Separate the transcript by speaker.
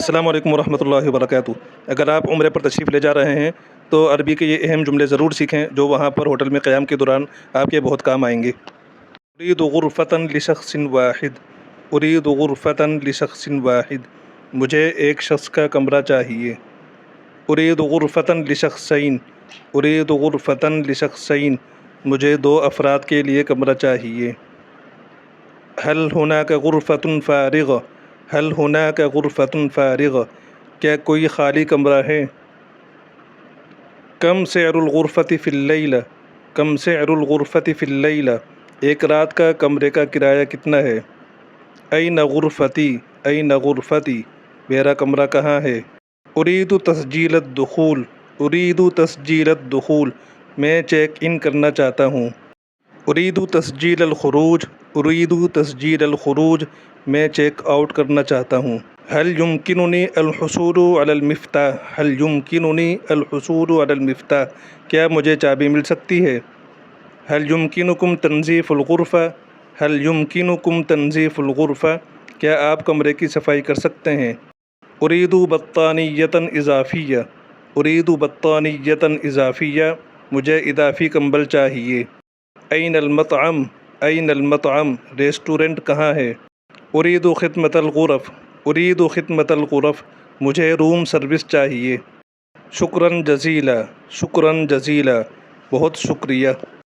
Speaker 1: السلام علیکم ورحمۃ اللہ وبرکاتہ۔ اگر آپ عمرے پر تشریف لے جا رہے ہیں تو عربی کے یہ اہم جملے ضرور سیکھیں جو وہاں پر ہوٹل میں قیام کے دوران آپ کے بہت کام آئیں گے۔ اريد غرفة لشخص واحد، اريد غرفة لشخص واحد، مجھے ایک شخص کا کمرہ چاہیے۔ اريد غرفة لشخصين، اريد غرفة لشخصين، مجھے دو افراد کے لیے کمرہ چاہیے۔ هل هناك غرفة فارغة، هل هناك غرفة فارغة، کیا کوئی خالی کمرہ ہے؟ کم سعر الغرفة في الليلة، کم سعر الغرفة في الليلة، ایک رات کا کمرے کا کرایہ کتنا ہے؟ أين غرفتي، أين غرفتي، میرا کمرہ کہاں ہے؟ أريد تسجيل الدخول، أريد تسجيل الدخول، میں چیک ان کرنا چاہتا ہوں۔ أريد تسجيل الخروج، أريد تسجيل الخروج، میں چیک آؤٹ کرنا چاہتا ہوں۔ هل يمكنني الحصول على المفتاح، هل يمكنني الحصول على المفتاح، کیا مجھے چابی مل سکتی ہے؟ هل يمكنكم تنظيف الغرفة، هل يمكنكم تنظيف الغرفة، کیا آپ کمرے کی صفائی کر سکتے ہیں؟ أريد بطانية إضافية، أريد بطانية إضافية، مجھے اضافی کمبل چاہیے۔ أين المطعم، أين المطعم، ریسٹورنٹ کہاں ہے؟ أريد خدمة الغرف، أريد خدمة الغرف، مجھے روم سروس چاہیے۔ شکراً جزیلا، شکراً جزیلا، بہت شکریہ۔